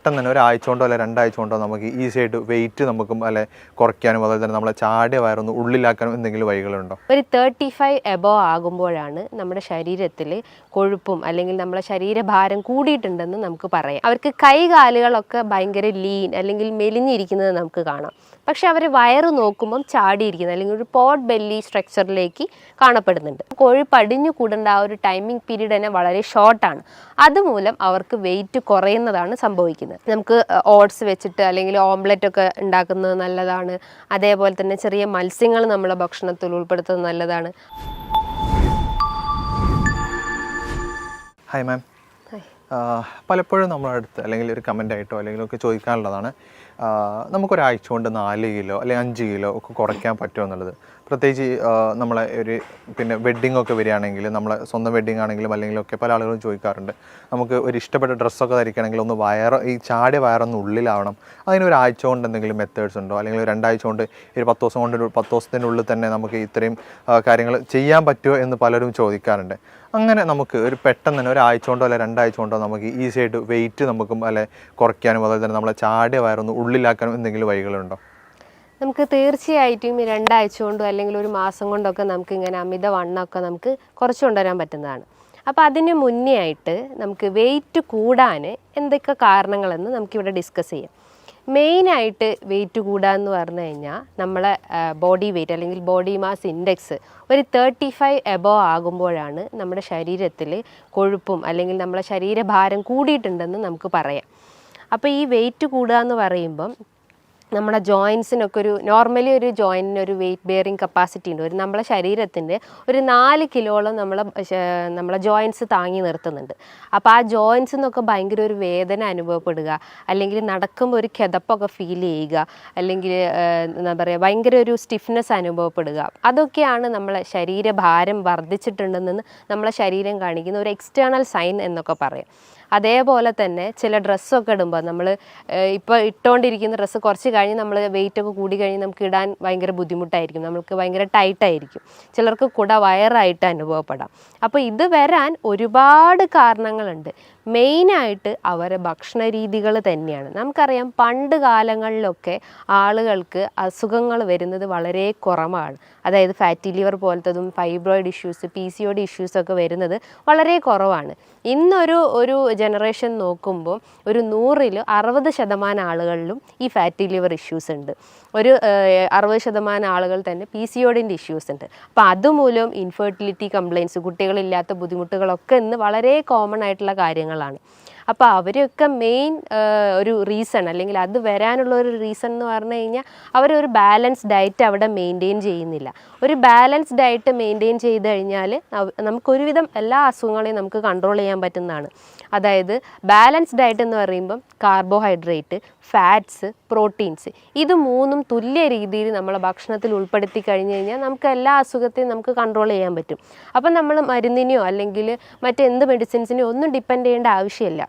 പെട്ടെന്ന് തന്നെ ഒരാഴ്ച കൊണ്ടോ അല്ലെ 2 ആഴ്ച കൊണ്ടോ നമുക്ക് ഈസി ആയിട്ട് വെയിറ്റ് നമുക്ക് അല്ലെ കുറയ്ക്കാനും അതുപോലെ തന്നെ നമ്മളെ ചാടിയ വയറൊന്ന് ഉള്ളിലാക്കാനും എന്തെങ്കിലും വഴികളുണ്ടോ? ഒരു 35 എബോ ആകുമ്പോഴാണ് നമ്മുടെ ശരീരത്തിൽ കൊഴുപ്പും അല്ലെങ്കിൽ നമ്മുടെ ശരീരഭാരം കൂടിയിട്ടുണ്ടെന്ന് നമുക്ക് പറയാം. അവർക്ക് കൈകാലുകളൊക്കെ ഭയങ്കര ലീൻ അല്ലെങ്കിൽ മെലിഞ്ഞിരിക്കുന്നത് നമുക്ക് കാണാം. പക്ഷെ അവർ വയറ് നോക്കുമ്പം ചാടിയിരിക്കുന്നത് അല്ലെങ്കിൽ ഒരു പോട്ട് ബെല്ലി സ്ട്രക്ചറിലേക്ക് കാണപ്പെടുന്നുണ്ട്. കൊഴുപ്പടിഞ്ഞു കൂടേണ്ട ആ ഒരു ടൈമിംഗ് പീരീഡ് തന്നെ വളരെ ഷോർട്ടാണ്. അതുമൂലം അവർക്ക് വെയിറ്റ് കുറയുന്നതാണ് സംഭവിക്കുന്നത്. നമുക്ക് ഓട്സ് വെച്ചിട്ട് അല്ലെങ്കിൽ ഓംലെറ്റ് ഒക്കെ ഉണ്ടാക്കുന്നത് നല്ലതാണ്. അതേപോലെ തന്നെ ചെറിയ മത്സ്യങ്ങൾ നമ്മളെ ഭക്ഷണത്തിൽ ഉൾപ്പെടുത്തുന്നത് നല്ലതാണ്. ഹായ് മാം, പലപ്പോഴും നമ്മുടെ അടുത്ത് അല്ലെങ്കിൽ ഒരു കമൻ്റ് ആയിട്ടോ അല്ലെങ്കിൽ ഒക്കെ ചോദിക്കാനുള്ളതാണ്, നമുക്കൊരാഴ്ച കൊണ്ട് 4 കിലോ അല്ലെങ്കിൽ 5 കിലോ ഒക്കെ കുറയ്ക്കാൻ പറ്റുമോ എന്നുള്ളത്. പ്രത്യേകിച്ച് നമ്മളെ ഒരു പിന്നെ വെഡ്ഡിംഗ് ഒക്കെ വരികയാണെങ്കിൽ, നമ്മളെ സ്വന്തം വെഡ്ഡിംഗ് ആണെങ്കിലും അല്ലെങ്കിലൊക്കെ പല ആളുകളും ചോദിക്കാറുണ്ട്, നമുക്ക് ഒരു ഇഷ്ടപ്പെട്ട ഡ്രസ്സൊക്കെ ധരിക്കണമെങ്കിൽ ഒന്ന് ഈ ചാടിയ വയറൊന്ന് ഉള്ളിലാവണം, അതിന് ഒരാഴ്ച കൊണ്ട് എന്തെങ്കിലും മെത്തേഡ്സ് ഉണ്ടോ, അല്ലെങ്കിൽ 2 ആഴ്ച കൊണ്ട് 10 ദിവസം കൊണ്ട് 10 ദിവസത്തിനുള്ളിൽ തന്നെ നമുക്ക് ഇത്രയും കാര്യങ്ങൾ ചെയ്യാൻ പറ്റുമോ എന്ന് പലരും ചോദിക്കാറുണ്ട്. അങ്ങനെ നമുക്ക് ഒരു പെട്ടെന്ന് തന്നെ ഒരാഴ്ച കൊണ്ടോ അല്ലെ 2 ആഴ്ച കൊണ്ടോ നമുക്ക് ഈസി ആയിട്ട് വെയിറ്റ് നമുക്ക് അല്ലെ കുറയ്ക്കാനും അതുപോലെ തന്നെ നമ്മളെ ചാടിയ വയറൊന്ന് ഉള്ളിലാക്കാനും എന്തെങ്കിലും വഴികളുണ്ടോ? നമുക്ക് തീർച്ചയായിട്ടും ഈ 2 ആഴ്ച കൊണ്ടോ അല്ലെങ്കിൽ ഒരു മാസം കൊണ്ടൊക്കെ നമുക്ക് ഇങ്ങനെ അമിത വണ്ണമൊക്കെ നമുക്ക് കുറച്ച് കൊണ്ടുവരാൻ പറ്റുന്നതാണ്. അപ്പോൾ അതിന് മുന്നേ ആയിട്ട് നമുക്ക് വെയിറ്റ് കൂടാൻ എന്തൊക്കെ കാരണങ്ങളെന്ന് നമുക്കിവിടെ ഡിസ്കസ് ചെയ്യാം. മെയിനായിട്ട് വെയിറ്റ് കൂടാന്ന് പറഞ്ഞു കഴിഞ്ഞാൽ നമ്മളെ ബോഡി വെയിറ്റ് അല്ലെങ്കിൽ ബോഡി മാസ് ഇൻഡെക്സ് ഒരു 35 എബോ ആകുമ്പോഴാണ് നമ്മുടെ ശരീരത്തിൽ കൊഴുപ്പും അല്ലെങ്കിൽ നമ്മളെ ശരീരഭാരം കൂടിയിട്ടുണ്ടെന്ന് നമുക്ക് പറയാം. അപ്പോൾ ഈ വെയിറ്റ് കൂടുക എന്ന് പറയുമ്പം നമ്മുടെ ജോയിൻസിനൊക്കെ നോർമലി ഒരു ജോയിൻറ്റിന് ഒരു വെയിറ്റ് ബെയറിങ് കപ്പാസിറ്റി ഉണ്ട്. നമ്മളെ ശരീരത്തിൻ്റെ ഒരു 4 കിലോളം നമ്മളെ ജോയിൻസ് താങ്ങി നിർത്തുന്നുണ്ട്. അപ്പോൾ ആ ജോയിൻസിൽ നിന്നൊക്കെ ഭയങ്കര ഒരു വേദന അനുഭവപ്പെടുക, അല്ലെങ്കിൽ നടക്കുമ്പോൾ ഒരു കിതപ്പൊക്കെ ഫീൽ ചെയ്യുക, അല്ലെങ്കിൽ എന്താ പറയുക ഭയങ്കര ഒരു സ്റ്റിഫ്നെസ് അനുഭവപ്പെടുക, അതൊക്കെയാണ് നമ്മളെ ശരീരഭാരം വർദ്ധിച്ചിട്ടുണ്ടെന്ന് നമ്മളെ ശരീരം കാണിക്കുന്ന ഒരു എക്സ്റ്റേണൽ സൈൻ എന്നൊക്കെ പറയാം. അതേപോലെ തന്നെ ചില ഡ്രസ്സൊക്കെ ഇടുമ്പോൾ നമ്മൾ ഇപ്പോൾ ഇട്ടുകൊണ്ടിരിക്കുന്ന ഡ്രസ്സ് കുറച്ച് കഴിഞ്ഞ് നമ്മൾ വെയിറ്റൊക്കെ കൂടി കഴിഞ്ഞ് നമുക്ക് ഇടാൻ ഭയങ്കര ബുദ്ധിമുട്ടായിരിക്കും, നമുക്ക് ഭയങ്കര ടൈറ്റായിരിക്കും, ചിലർക്ക് വയറായിട്ട് അനുഭവപ്പെടാം. അപ്പോൾ ഇത് വരാൻ ഒരുപാട് കാരണങ്ങളുണ്ട്. മെയിനായിട്ട് അവരെ ഭക്ഷണ രീതികൾ തന്നെയാണ്. നമുക്കറിയാം പണ്ട് കാലങ്ങളിലൊക്കെ ആളുകൾക്ക് അസുഖങ്ങൾ വരുന്നത് വളരെ കുറവാണ്. അതായത് ഫാറ്റി ലിവർ പോലത്തതും ഫൈബ്രോയിഡ് ഇഷ്യൂസ്, PCOD ഇഷ്യൂസൊക്കെ വരുന്നത് വളരെ കുറവാണ്. ഇന്നൊരു ജനറേഷൻ നോക്കുമ്പോൾ ഒരു 100-ൽ 60% ആളുകളിലും ഈ ഫാറ്റി ലിവർ ഇഷ്യൂസ് ഉണ്ട്. ഒരു 60% ആളുകൾ തന്നെ PCODൻ്റെ ഇഷ്യൂസ് ഉണ്ട്. അപ്പോൾ അതുമൂലം ഇൻഫെർട്ടിലിറ്റി കംപ്ലയിൻസ്, കുട്ടികളില്ലാത്ത ബുദ്ധിമുട്ടുകളൊക്കെ ഇന്ന് വളരെ കോമൺ ആയിട്ടുള്ള കാര്യങ്ങളാണ്. അപ്പോൾ അവരൊക്കെ മെയിൻ ഒരു റീസൺ അല്ലെങ്കിൽ അത് വരാനുള്ള ഒരു റീസൺ എന്ന് പറഞ്ഞു കഴിഞ്ഞാൽ അവരൊരു ബാലൻസ് ഡയറ്റ് അവിടെ മെയിൻറ്റെയിൻ ചെയ്യുന്നില്ല. ഒരു ബാലൻസ് ഡയറ്റ് മെയിൻറ്റെയിൻ ചെയ്ത് കഴിഞ്ഞാൽ നമുക്കൊരുവിധം എല്ലാ അസുഖങ്ങളെയും നമുക്ക് കൺട്രോൾ ചെയ്യാൻ പറ്റുന്നതാണ്. അതായത് ബാലൻസ് ഡയറ്റ് എന്ന് പറയുമ്പം കാർബോഹൈഡ്രേറ്റ്, ഫാറ്റ്സ്, പ്രോട്ടീൻസ്, ഇത് 3ഉം തുല്യ രീതിയിൽ നമ്മളെ ഭക്ഷണത്തിൽ ഉൾപ്പെടുത്തി കഴിഞ്ഞ് കഴിഞ്ഞാൽ നമുക്ക് എല്ലാ അസുഖത്തെയും നമുക്ക് കൺട്രോൾ ചെയ്യാൻ പറ്റും. അപ്പം നമ്മൾ മരുന്നിനെയോ അല്ലെങ്കിൽ മറ്റെന്ത് മെഡിസിൻസിനെയോ ഒന്നും ഡിപ്പെൻഡ് ചെയ്യേണ്ട ആവശ്യമില്ല.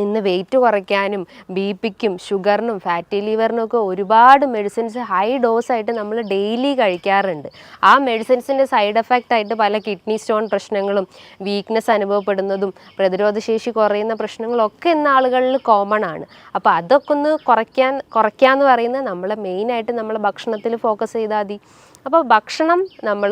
ഇന്ന് വെയിറ്റ് കുറയ്ക്കാനും BP-ക്കും ഷുഗറിനും ഫാറ്റി ലിവറിനൊക്കെ ഒരുപാട് മെഡിസിൻസ് ഹൈ ഡോസായിട്ട് നമ്മൾ ഡെയിലി കഴിക്കാറുണ്ട്. ആ മെഡിസിൻസിൻ്റെ സൈഡ് എഫക്റ്റ് ആയിട്ട് പല കിഡ്നി സ്റ്റോൺ പ്രശ്നങ്ങളും, വീക്ക്നെസ് അനുഭവപ്പെടുന്നതും, പ്രതിരോധശേഷി കുറയുന്ന പ്രശ്നങ്ങളൊക്കെ ഇന്ന് ആളുകളിൽ കോമൺ ആണ്. അപ്പോൾ അതൊക്കെ ഒന്ന് കുറയ്ക്കാന്ന് പറയുന്നത് നമ്മൾ മെയിനായിട്ട് നമ്മളെ ഭക്ഷണത്തിൽ ഫോക്കസ് ചെയ്താൽ മതി. അപ്പോൾ ഭക്ഷണം നമ്മൾ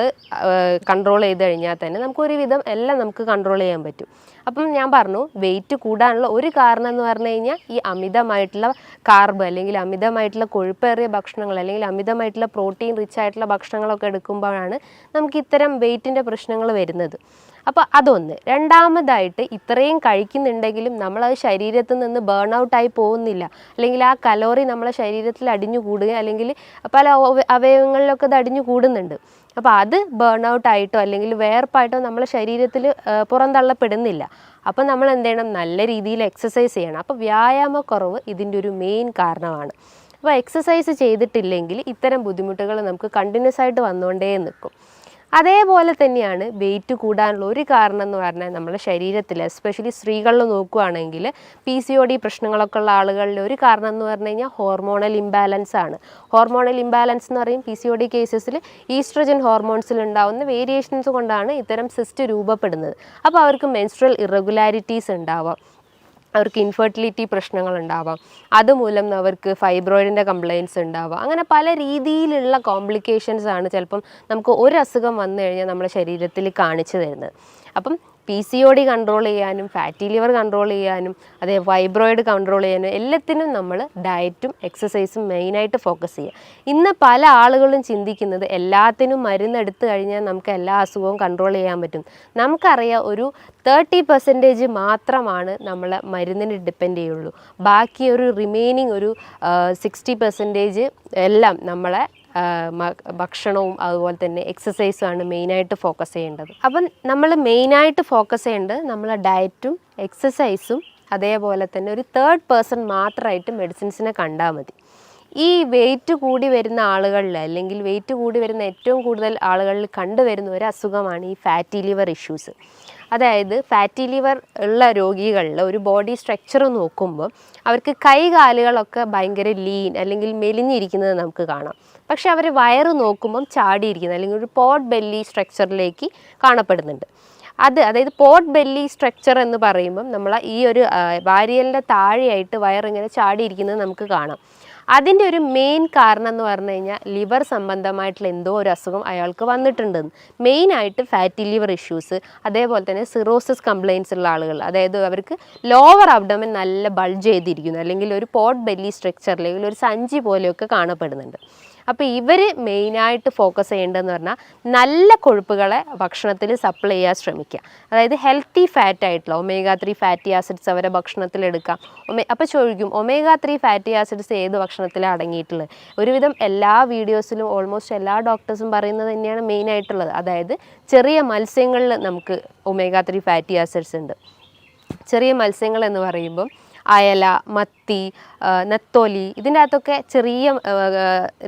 കൺട്രോൾ ചെയ്ത് കഴിഞ്ഞാൽ തന്നെ നമുക്കൊരുവിധം എല്ലാം നമുക്ക് കൺട്രോൾ ചെയ്യാൻ പറ്റും. അപ്പം ഞാൻ പറഞ്ഞു വെയിറ്റ് കൂടാനുള്ള ഒരു കാരണം എന്ന് പറഞ്ഞു കഴിഞ്ഞാൽ ഈ അമിതമായിട്ടുള്ള കാർബ് അല്ലെങ്കിൽ അമിതമായിട്ടുള്ള കൊഴുപ്പേറിയ ഭക്ഷണങ്ങൾ അല്ലെങ്കിൽ അമിതമായിട്ടുള്ള പ്രോട്ടീൻ റിച്ച് ആയിട്ടുള്ള ഭക്ഷണങ്ങളൊക്കെ എടുക്കുമ്പോഴാണ് നമുക്ക് ഇത്തരം വെയിറ്റിൻ്റെ പ്രശ്നങ്ങൾ വരുന്നത്. അപ്പോൾ അതൊന്ന്. രണ്ടാമതായിട്ട് ഇത്രയും കഴിക്കുന്നുണ്ടെങ്കിലും നമ്മളത് ശരീരത്തിൽ നിന്ന് ബേൺ ഔട്ടായി പോകുന്നില്ല, അല്ലെങ്കിൽ ആ കലോറി നമ്മളെ ശരീരത്തിൽ അടിഞ്ഞു കൂടുക അല്ലെങ്കിൽ പല അവയവങ്ങളിലൊക്കെ അത് അടിഞ്ഞു കൂടുന്നുണ്ട്. അപ്പോൾ അത് ബേൺ ഔട്ടായിട്ടോ അല്ലെങ്കിൽ വേർപ്പായിട്ടോ നമ്മളെ ശരീരത്തിൽ പുറന്തള്ളപ്പെടുന്നില്ല. അപ്പോൾ നമ്മൾ എന്ത് ചെയ്യണം? നല്ല രീതിയിൽ എക്സസൈസ് ചെയ്യണം. അപ്പോൾ വ്യായാമക്കുറവ് ഇതിൻ്റെ ഒരു മെയിൻ കാരണമാണ്. അപ്പോൾ എക്സസൈസ് ചെയ്തിട്ടില്ലെങ്കിൽ ഇത്തരം ബുദ്ധിമുട്ടുകൾ നമുക്ക് കണ്ടിന്യൂസ് ആയിട്ട് വന്നുകൊണ്ടേ നിൽക്കും. അതേപോലെ തന്നെയാണ് വെയിറ്റ് കൂടാനുള്ള ഒരു കാരണം എന്ന് പറഞ്ഞാൽ നമ്മുടെ ശരീരത്തിൽ എസ്പെഷ്യലി സ്ത്രീകളിൽ നോക്കുകയാണെങ്കിൽ PCOD പ്രശ്നങ്ങളൊക്കെ ഉള്ള ആളുകളിൽ ഒരു കാരണം എന്ന് പറഞ്ഞു കഴിഞ്ഞാൽ ഹോർമോണൽ ഇംബാലൻസ് ആണ്. ഹോർമോണൽ ഇംബാലൻസ് എന്ന് പറയും PCOD കേസസിൽ ഈസ്ട്രജൻ ഹോർമോൺസിൽ ഉണ്ടാകുന്ന വേരിയേഷൻസ് കൊണ്ടാണ് ഇത്തരം സിസ്റ്റ് രൂപപ്പെടുന്നത്. അപ്പോൾ അവർക്ക് മെൻസ്ട്രൽ ഇറഗുലാരിറ്റീസ് ഉണ്ടാവാം. അവർക്ക് ഇൻഫെർട്ടിലിറ്റി പ്രശ്നങ്ങളുണ്ടാവാം, അതുമൂലം അവർക്ക് ഫൈബ്രോയിഡിൻ്റെ കംപ്ലയിൻസ് ഉണ്ടാവാം. അങ്ങനെ പല രീതിയിലുള്ള കോംപ്ലിക്കേഷൻസ് ആണ് ചിലപ്പം നമുക്ക് ഒരു അസുഖം വന്നു കഴിഞ്ഞാൽ നമ്മുടെ ശരീരത്തിൽ കാണിച്ചു തരുന്നത്. അപ്പം PCOD കൺട്രോൾ ചെയ്യാനും ഫാറ്റി ലിവർ കൺട്രോൾ ചെയ്യാനും അതേ ഫൈബ്രോയിഡ് കൺട്രോൾ ചെയ്യാനും എല്ലാത്തിനും നമ്മൾ ഡയറ്റും എക്സസൈസും മെയിനായിട്ട് ഫോക്കസ് ചെയ്യുക. ഇന്ന് പല ആളുകളും ചിന്തിക്കുന്നത് എല്ലാത്തിനും മരുന്നെടുത്ത് കഴിഞ്ഞാൽ നമുക്ക് എല്ലാ അസുഖവും കൺട്രോൾ ചെയ്യാൻ പറ്റും. നമുക്കറിയാം ഒരു 30% മാത്രമാണ് നമ്മൾ മരുന്നിന് ഡിപ്പെൻഡ് ചെയ്യുള്ളൂ. ബാക്കി ഒരു റിമൈനിങ് ഒരു 60% എല്ലാം നമ്മളെ ഭക്ഷണവും അതുപോലെ തന്നെ എക്സസൈസുമാണ് മെയിനായിട്ട് ഫോക്കസ് ചെയ്യേണ്ടത്. അപ്പം നമ്മൾ മെയിനായിട്ട് ഫോക്കസ് ചെയ്യേണ്ടത് നമ്മളെ ഡയറ്റും എക്സസൈസും അതേപോലെ തന്നെ ഒരു 3rd പേഴ്സൺ മാത്രമായിട്ട് മെഡിസിൻസിനെ കണ്ടാൽ മതി. ഈ വെയിറ്റ് കൂടി വരുന്ന ആളുകളിൽ അല്ലെങ്കിൽ വെയിറ്റ് കൂടി വരുന്ന ഏറ്റവും കൂടുതൽ ആളുകളിൽ കണ്ടുവരുന്ന ഒരു അസുഖമാണ് ഈ ഫാറ്റി ലിവർ ഇഷ്യൂസ്. അതായത് ഫാറ്റി ലിവർ ഉള്ള രോഗികളിൽ ഒരു ബോഡി സ്ട്രക്ചർ നോക്കുമ്പോൾ അവർക്ക് കൈകാലുകളൊക്കെ ഭയങ്കര ലീൻ അല്ലെങ്കിൽ മെലിഞ്ഞിരിക്കുന്നത് നമുക്ക് കാണാം. പക്ഷെ അവർ വയറ് നോക്കുമ്പം ചാടിയിരിക്കുന്നത് അല്ലെങ്കിൽ ഒരു പോട്ട് ബെല്ലി സ്ട്രക്ചറിലേക്ക് കാണപ്പെടുന്നുണ്ട്. അതായത് പോട്ട് ബെല്ലി സ്ട്രക്ചർ എന്ന് പറയുമ്പം നമ്മൾ ഈ ഒരു വാരിയലിൻ്റെ താഴെയായിട്ട് വയറിങ്ങനെ ചാടിയിരിക്കുന്നത് നമുക്ക് കാണാം. അതിൻ്റെ ഒരു മെയിൻ കാരണം എന്ന് പറഞ്ഞു കഴിഞ്ഞാൽ ലിവർ സംബന്ധമായിട്ടുള്ള എന്തോ ഒരു അസുഖം അയാൾക്ക് വന്നിട്ടുണ്ടെന്ന്. മെയിനായിട്ട് ഫാറ്റി ലിവർ ഇഷ്യൂസ്, അതേപോലെ തന്നെ സിറോസിസ് കംപ്ലയിൻസ് ഉള്ള ആളുകൾ, അതായത് അവർക്ക് ലോവർ അബ്ഡോമൻ നല്ല ബൾജ് ചെയ്തിരിക്കുന്നു അല്ലെങ്കിൽ ഒരു പോട്ട് ബെല്ലി സ്ട്രക്ചർ അല്ലെങ്കിൽ ഒരു സഞ്ചി പോലെയൊക്കെ കാണപ്പെടുന്നുണ്ട്. അപ്പോൾ ഇവർ മെയിനായിട്ട് ഫോക്കസ് ചെയ്യേണ്ടതെന്ന് പറഞ്ഞാൽ നല്ല കൊഴുപ്പുകളെ ഭക്ഷണത്തിൽ സപ്ലൈ ചെയ്യാൻ ശ്രമിക്കുക. അതായത് ഹെൽത്തി ഫാറ്റ് ആയിട്ടുള്ള omega-3 ഫാറ്റി ആസിഡ്സ് അവരെ ഭക്ഷണത്തിൽ എടുക്കാം. അപ്പോൾ ചോദിക്കും omega-3 ഫാറ്റി ആസിഡ്സ് ഏത് ഭക്ഷണത്തിലാണ് അടങ്ങിയിട്ടുള്ളത്? ഒരുവിധം എല്ലാ വീഡിയോസിലും ഓൾമോസ്റ്റ് എല്ലാ ഡോക്ടേഴ്സും പറയുന്നത് തന്നെയാണ് മെയിനായിട്ടുള്ളത്. അതായത് ചെറിയ മത്സ്യങ്ങളിൽ നമുക്ക് omega-3 ഫാറ്റി ആസിഡ്സ് ഉണ്ട്. ചെറിയ മത്സ്യങ്ങൾ എന്ന് പറയുമ്പം അയല, മത്തി, നെത്തോലി, ഇതിൻ്റെ അകത്തൊക്കെ ചെറിയ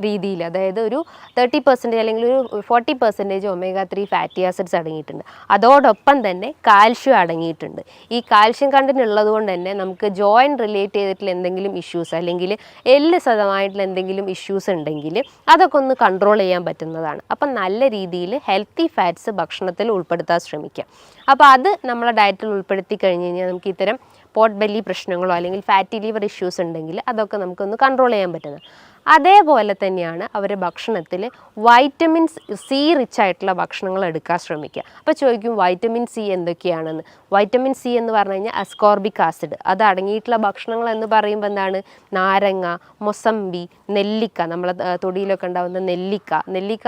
രീതിയിൽ അതായത് ഒരു 30% അല്ലെങ്കിൽ ഒരു 40% omega-3 ഫാറ്റി ആസിഡ്സ് അടങ്ങിയിട്ടുണ്ട്. അതോടൊപ്പം തന്നെ കാൽഷ്യം അടങ്ങിയിട്ടുണ്ട്. ഈ കാൽഷ്യം കണ്ടന്റ് ഉള്ളത് കൊണ്ട് തന്നെ നമുക്ക് ജോയിൻറ്റ് റിലേറ്റ് ചെയ്തിട്ടുള്ള എന്തെങ്കിലും ഇഷ്യൂസ് അല്ലെങ്കിൽ എല്ല് സതമായിട്ടുള്ള എന്തെങ്കിലും ഇഷ്യൂസ് ഉണ്ടെങ്കിൽ അതൊക്കെ ഒന്ന് കൺട്രോൾ ചെയ്യാൻ പറ്റുന്നതാണ്. അപ്പം നല്ല രീതിയിൽ ഹെൽത്തി ഫാറ്റ്സ് ഭക്ഷണത്തിൽ ഉൾപ്പെടുത്താൻ ശ്രമിക്കാം. അപ്പോൾ അത് നമ്മളെ ഡയറ്റിൽ ഉൾപ്പെടുത്തി കഴിഞ്ഞ് കഴിഞ്ഞാൽ നമുക്ക് ഇത്തരം പോട്ട് ബെല്ലി പ്രശ്നങ്ങളോ അല്ലെങ്കിൽ ഫാറ്റി ലിവർ ഇഷ്യൂസ് ഉണ്ടെങ്കിൽ അതൊക്കെ നമുക്കൊന്ന് കൺട്രോൾ ചെയ്യാൻ പറ്റുന്നത്. അതേപോലെ തന്നെയാണ് അവരുടെ ഭക്ഷണത്തിൽ വൈറ്റമിൻസ് സി റിച്ച് ആയിട്ടുള്ള ഭക്ഷണങ്ങൾ എടുക്കാൻ ശ്രമിക്കുക. അപ്പോൾ ചോദിക്കും വൈറ്റമിൻ സി എന്തൊക്കെയാണെന്ന്. വൈറ്റമിൻ സി എന്ന് പറഞ്ഞു കഴിഞ്ഞാൽ അസ്കോർബിക് ആസിഡ് അത് അടങ്ങിയിട്ടുള്ള ഭക്ഷണങ്ങൾ എന്ന് പറയുമ്പോൾ എന്താണ്? നാരങ്ങ, മൊസമ്പി, നെല്ലിക്ക, നമ്മളെ തൊടിയിലൊക്കെ ഉണ്ടാകുന്ന നെല്ലിക്ക